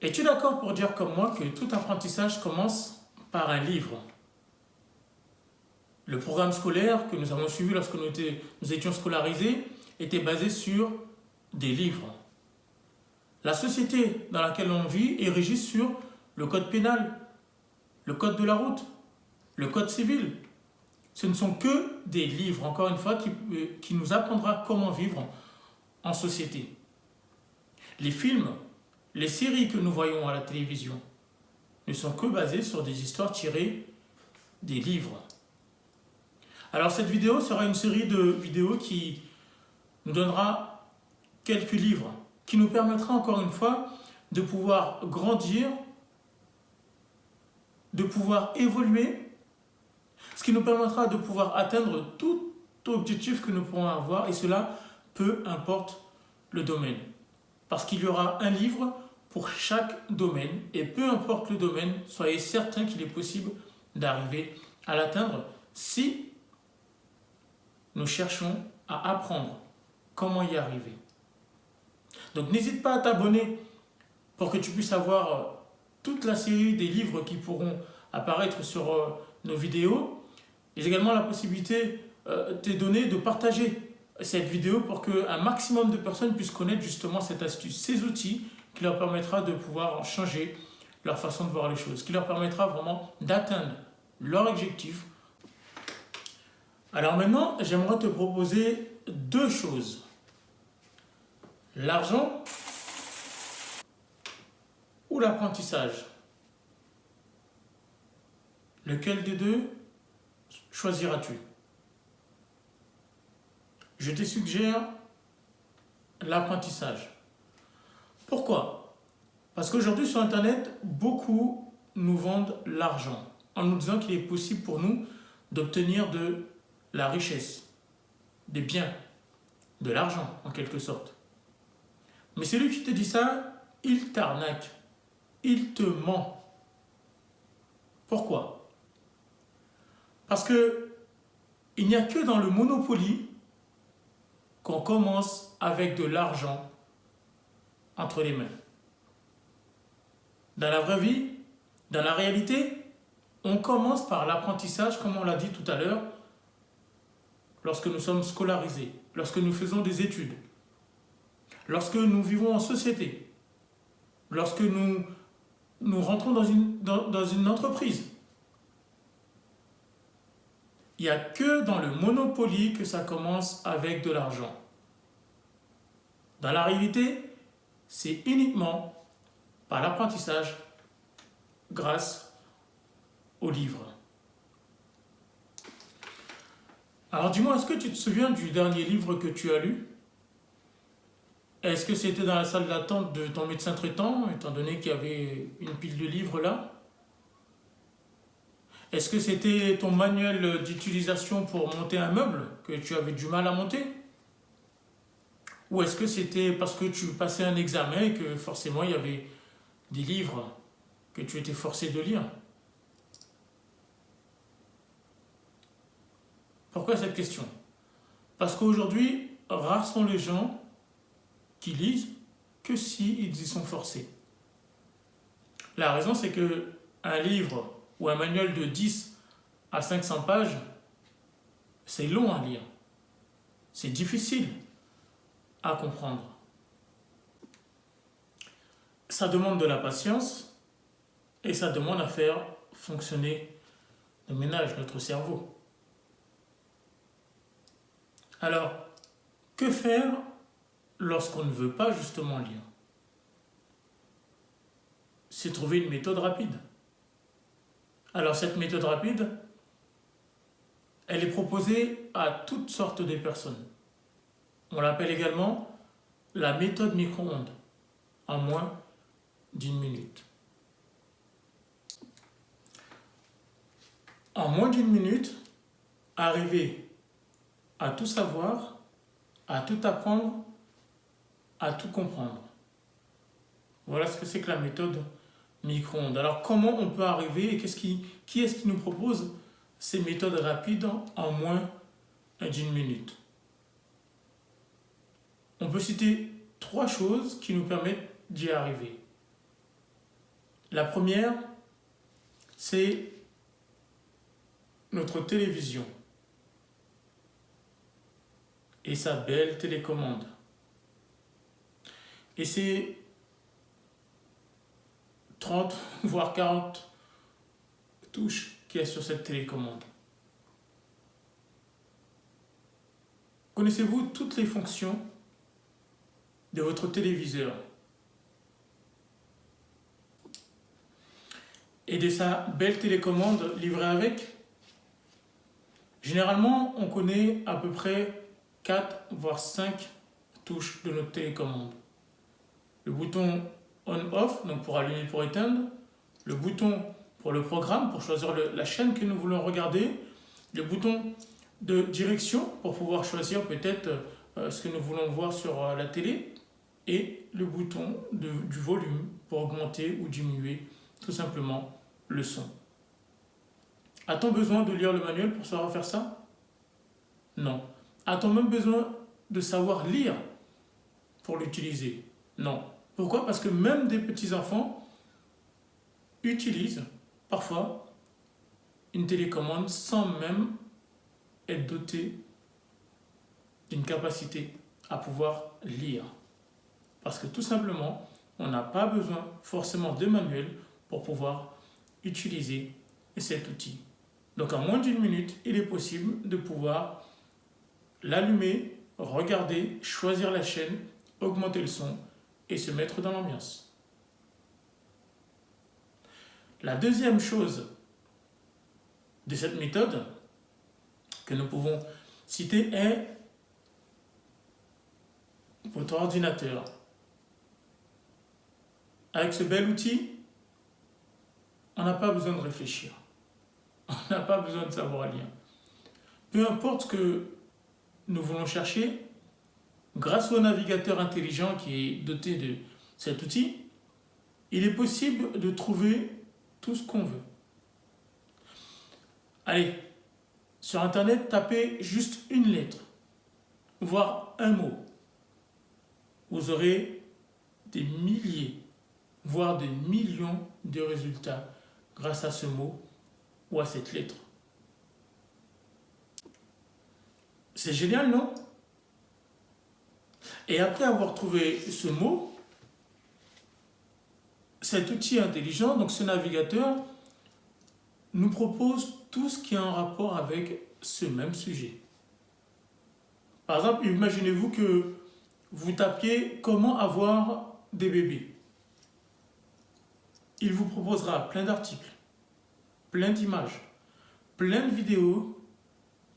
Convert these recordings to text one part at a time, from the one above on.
Es-tu d'accord pour dire comme moi que tout apprentissage commence par un livre? Le programme scolaire que nous avons suivi lorsque nous étions scolarisés était basé sur des livres. La société dans laquelle on vit est régie sur le code pénal, le code de la route, le code civil. Ce ne sont que des livres, encore une fois, qui nous apprendra comment vivre en société. Les films, les séries que nous voyons à la télévision ne sont que basées sur des histoires tirées des livres. Alors cette vidéo sera une série de vidéos qui nous donnera quelques livres, qui nous permettra encore une fois de pouvoir grandir, de pouvoir évoluer, ce qui nous permettra de pouvoir atteindre tout objectif que nous pourrons avoir, et cela peu importe le domaine. Parce qu'il y aura un livre pour chaque domaine, et peu importe le domaine, soyez certains qu'il est possible d'arriver à l'atteindre si nous cherchons à apprendre comment y arriver. Donc n'hésite pas à t'abonner pour que tu puisses avoir toute la série des livres qui pourront apparaître sur nos vidéos. Et également la possibilité t'est donnée de partager cette vidéo pour qu'un maximum de personnes puissent connaître justement cette astuce, ces outils qui leur permettra de pouvoir changer leur façon de voir les choses, qui leur permettra vraiment d'atteindre leur objectif. Alors maintenant, j'aimerais te proposer deux choses. L'argent ou l'apprentissage. Lequel des deux choisiras-tu? Je te suggère l'apprentissage. Pourquoi? Parce qu'aujourd'hui sur Internet, beaucoup nous vendent l'argent en nous disant qu'il est possible pour nous d'obtenir de la richesse, des biens, de l'argent en quelque sorte. Mais celui qui te dit ça, il t'arnaque, il te ment. Pourquoi? Parce que il n'y a que dans le Monopoly qu'on commence avec de l'argent entre les mains. Dans la vraie vie, dans la réalité, on commence par l'apprentissage, comme on l'a dit tout à l'heure, lorsque nous sommes scolarisés, lorsque nous faisons des études, lorsque nous vivons en société, lorsque nous rentrons dans une entreprise. Il n'y a que dans le Monopoly que ça commence avec de l'argent. Dans la réalité, c'est uniquement par l'apprentissage grâce aux livres. Alors dis-moi, est-ce que tu te souviens du dernier livre que tu as lu? Est-ce que c'était dans la salle d'attente de ton médecin traitant, étant donné qu'il y avait une pile de livres là? Est-ce que c'était ton manuel d'utilisation pour monter un meuble que tu avais du mal à monter? Ou est-ce que c'était parce que tu passais un examen et que forcément il y avait des livres que tu étais forcé de lire? Pourquoi cette question? Parce qu'aujourd'hui, rares sont les gens qui lisent que s'ils y sont forcés. La raison, c'est que un livre ou un manuel de 10 à 500 pages, c'est long à lire. C'est difficile à comprendre. Ça demande de la patience et ça demande à faire fonctionner le ménage, notre cerveau. Alors, que faire lorsqu'on ne veut pas justement lire? C'est trouver une méthode rapide. Alors cette méthode rapide, elle est proposée à toutes sortes de personnes. On l'appelle également la méthode micro-ondes, en moins d'une minute. En moins d'une minute, arriver à tout savoir, à tout apprendre, à tout comprendre. Voilà ce que c'est que la méthode micro-ondes. Alors comment on peut arriver et qui est-ce qui nous propose ces méthodes rapides en moins d'une minute? On peut citer trois choses qui nous permettent d'y arriver. La première, c'est notre télévision et sa belle télécommande. Et c'est 30 voire 40 touches qu'il y a sur cette télécommande. Connaissez-vous toutes les fonctions de votre téléviseur et de sa belle télécommande livrée avec? Généralement, on connaît à peu près 4 voire 5 touches de notre télécommande. Le bouton on-off, donc pour allumer, pour éteindre, le bouton pour le programme, pour choisir la chaîne que nous voulons regarder, le bouton de direction pour pouvoir choisir peut-être ce que nous voulons voir sur la télé, et le bouton du volume pour augmenter ou diminuer tout simplement le son. A-t-on besoin de lire le manuel pour savoir faire ça? Non. A-t-on même besoin de savoir lire pour l'utiliser? Non. Pourquoi? Parce que même des petits-enfants utilisent parfois une télécommande sans même être dotés d'une capacité à pouvoir lire. Parce que tout simplement, on n'a pas besoin forcément de manuel pour pouvoir utiliser cet outil. Donc en moins d'une minute, il est possible de pouvoir l'allumer, regarder, choisir la chaîne, augmenter le son et se mettre dans l'ambiance. La deuxième chose de cette méthode que nous pouvons citer est votre ordinateur. Avec ce bel outil, on n'a pas besoin de réfléchir. On n'a pas besoin de savoir lire. Peu importe ce que nous voulons chercher, grâce au navigateur intelligent qui est doté de cet outil, il est possible de trouver tout ce qu'on veut. Allez, sur Internet, tapez juste une lettre, voire un mot. Vous aurez des milliers, voire des millions de résultats grâce à ce mot ou à cette lettre. C'est génial, non? Et après avoir trouvé ce mot, cet outil intelligent, donc ce navigateur, nous propose tout ce qui est en rapport avec ce même sujet. Par exemple, imaginez-vous que vous tapiez comment avoir des bébés. Il vous proposera plein d'articles, plein d'images, plein de vidéos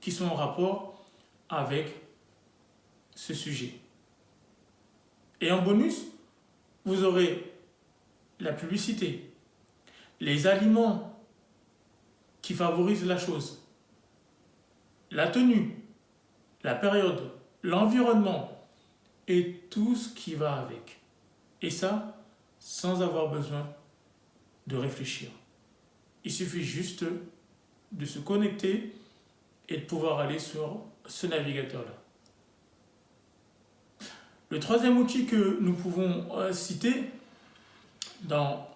qui sont en rapport avec ce sujet. Et en bonus, vous aurez la publicité, les aliments qui favorisent la chose, la tenue, la période, l'environnement et tout ce qui va avec. Et ça, sans avoir besoin de réfléchir. Il suffit juste de se connecter et de pouvoir aller sur ce navigateur-là. Le troisième outil que nous pouvons citer dans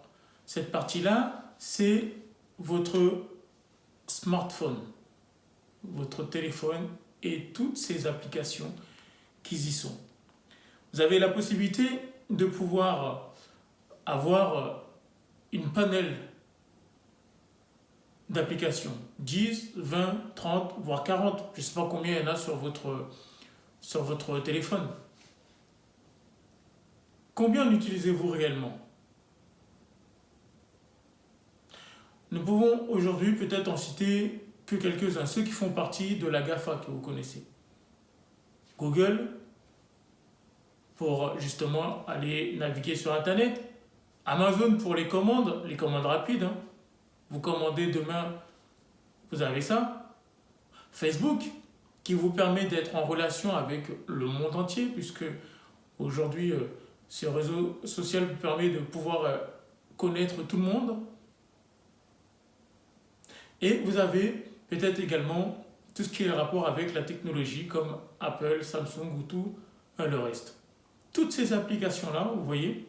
cette partie-là, c'est votre smartphone, votre téléphone et toutes ces applications qui y sont. Vous avez la possibilité de pouvoir avoir une panel d'applications, 10, 20, 30, voire 40, je ne sais pas combien il y en a sur votre téléphone. Combien l'utilisez-vous réellement? Nous pouvons aujourd'hui peut-être en citer que quelques-uns, ceux qui font partie de la GAFA que vous connaissez. Google, pour justement aller naviguer sur Internet. Amazon pour les commandes rapides. Vous commandez demain, vous avez ça. Facebook, qui vous permet d'être en relation avec le monde entier, puisque aujourd'hui, ce réseau social vous permet de pouvoir connaître tout le monde. Et vous avez peut-être également tout ce qui est rapport avec la technologie, comme Apple, Samsung ou tout le reste. Toutes ces applications-là, vous voyez,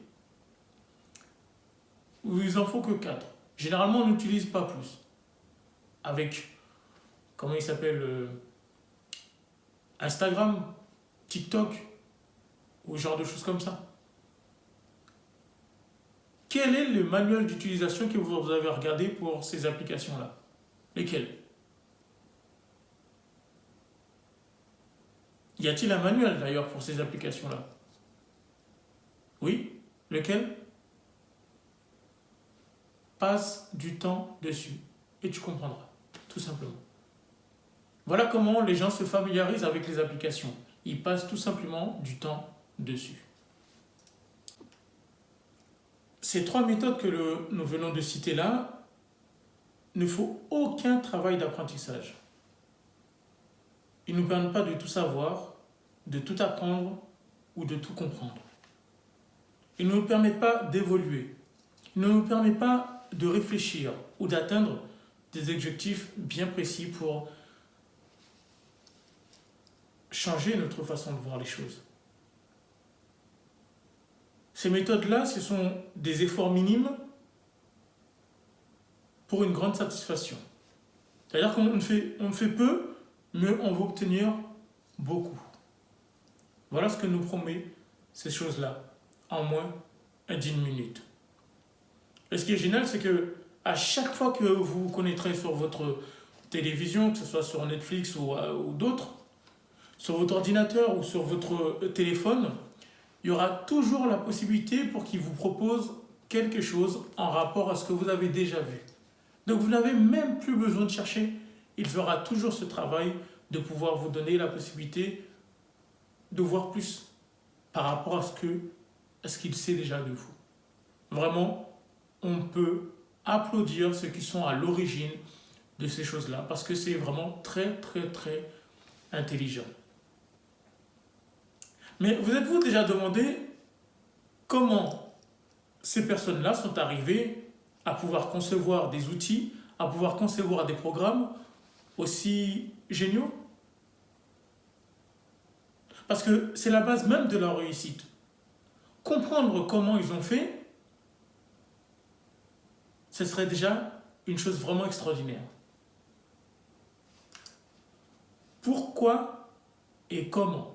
il en faut que 4. Généralement, on n'utilise pas plus. Avec, comment il s'appelle, Instagram, TikTok, ou ce genre de choses comme ça. Quel est le manuel d'utilisation que vous avez regardé pour ces applications-là? Lesquelles? Y a-t-il un manuel d'ailleurs pour ces applications-là? Oui? Lequel? Passe du temps dessus et tu comprendras, tout simplement. Voilà comment les gens se familiarisent avec les applications. Ils passent tout simplement du temps dessus. Ces 3 méthodes que nous venons de citer là, ne faut aucun travail d'apprentissage. Ils ne nous permettent pas de tout savoir, de tout apprendre ou de tout comprendre. Ils ne nous permettent pas d'évoluer. Ils ne nous permettent pas de réfléchir ou d'atteindre des objectifs bien précis pour changer notre façon de voir les choses. Ces méthodes-là, ce sont des efforts minimes pour une grande satisfaction. C'est-à-dire qu'on fait peu, mais on va obtenir beaucoup. Voilà ce que nous promet ces choses-là, en moins d'1 minute. Et ce qui est génial, c'est que à chaque fois que vous vous connecterez sur votre télévision, que ce soit sur Netflix ou d'autres, sur votre ordinateur ou sur votre téléphone, il y aura toujours la possibilité pour qu'il vous propose quelque chose en rapport à ce que vous avez déjà vu. Donc vous n'avez même plus besoin de chercher. Il fera toujours ce travail de pouvoir vous donner la possibilité de voir plus par rapport à ce qu'il sait déjà de vous. Vraiment, on peut applaudir ceux qui sont à l'origine de ces choses-là parce que c'est vraiment très, très, très intelligent. Mais vous êtes-vous déjà demandé comment ces personnes-là sont arrivées à pouvoir concevoir des outils, à pouvoir concevoir des programmes aussi géniaux? Parce que c'est la base même de leur réussite. Comprendre comment ils ont fait, ce serait déjà une chose vraiment extraordinaire. Pourquoi et comment?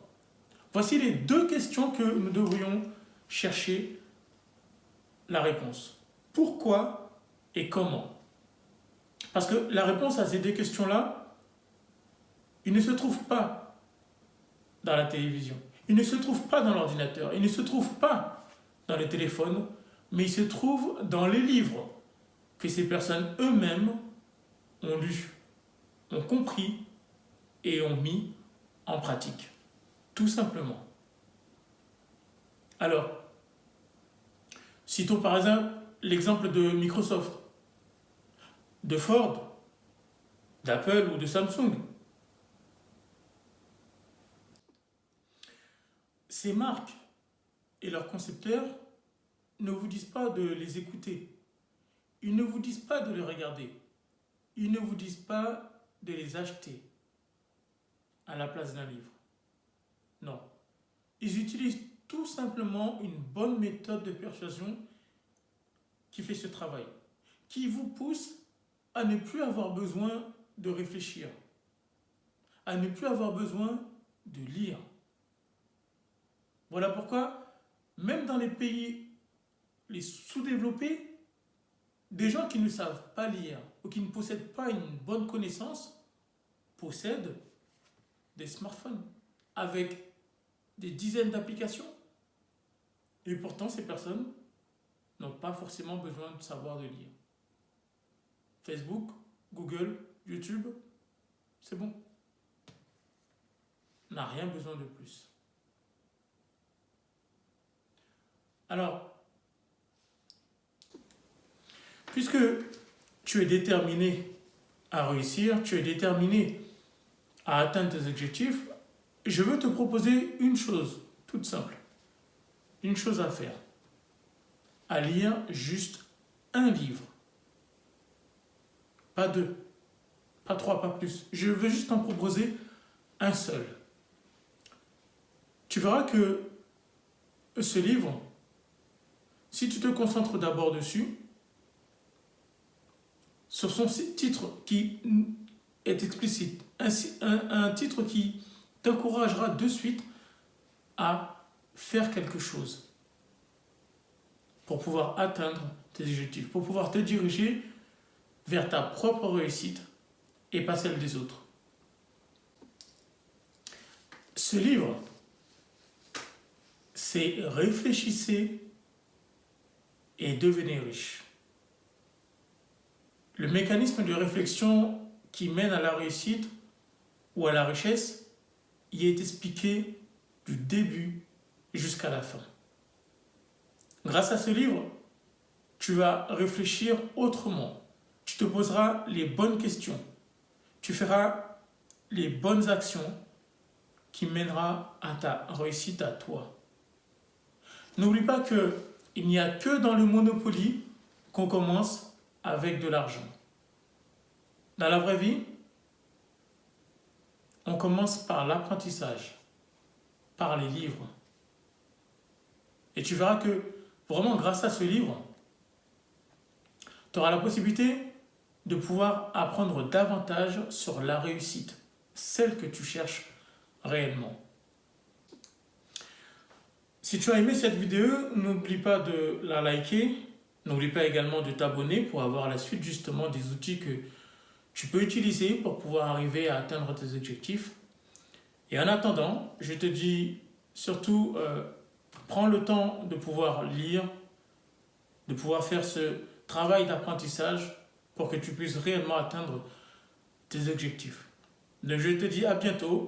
Voici les 2 questions que nous devrions chercher la réponse. Pourquoi et comment? Parce que la réponse à ces 2 questions-là, il ne se trouve pas dans la télévision, il ne se trouve pas dans l'ordinateur, il ne se trouve pas dans le téléphone, mais il se trouve dans les livres que ces personnes eux-mêmes ont lus, ont compris et ont mis en pratique. Tout simplement. Alors, citons par exemple l'exemple de Microsoft, de Ford, d'Apple ou de Samsung. Ces marques et leurs concepteurs ne vous disent pas de les écouter. Ils ne vous disent pas de les regarder. Ils ne vous disent pas de les acheter à la place d'un livre. Non. Ils utilisent tout simplement une bonne méthode de persuasion qui fait ce travail, qui vous pousse à ne plus avoir besoin de réfléchir, à ne plus avoir besoin de lire. Voilà pourquoi, même dans les pays les sous-développés, des gens qui ne savent pas lire ou qui ne possèdent pas une bonne connaissance possèdent des smartphones avec des dizaines d'applications. Et pourtant, ces personnes n'ont pas forcément besoin de savoir de lire. Facebook, Google, YouTube, c'est bon. On n'a rien besoin de plus. Alors, puisque tu es déterminé à réussir, tu es déterminé à atteindre tes objectifs, je veux te proposer une chose toute simple, une chose à faire, à lire juste un livre, pas 2, pas 3, pas plus. Je veux juste t'en proposer un seul. Tu verras que ce livre, si tu te concentres d'abord dessus, sur son titre qui est explicite, un titre qui t'encouragera de suite à faire quelque chose pour pouvoir atteindre tes objectifs, pour pouvoir te diriger vers ta propre réussite et pas celle des autres. Ce livre, c'est Réfléchissez et devenez riche. Le mécanisme de réflexion qui mène à la réussite ou à la richesse y est expliqué du début jusqu'à la fin. Grâce à ce livre, tu vas réfléchir autrement. Tu te poseras les bonnes questions. Tu feras les bonnes actions qui mèneront à ta réussite à toi. N'oublie pas qu'il n'y a que dans le Monopoly qu'on commence avec de l'argent. Dans la vraie vie, on commence par l'apprentissage, par les livres. Et tu verras que vraiment grâce à ce livre, tu auras la possibilité de pouvoir apprendre davantage sur la réussite, celle que tu cherches réellement. Si tu as aimé cette vidéo, n'oublie pas de la liker, n'oublie pas également de t'abonner pour avoir la suite justement des outils que tu peux utiliser pour pouvoir arriver à atteindre tes objectifs. Et en attendant, je te dis surtout, prends le temps de pouvoir lire, de pouvoir faire ce travail d'apprentissage pour que tu puisses réellement atteindre tes objectifs. Donc je te dis à bientôt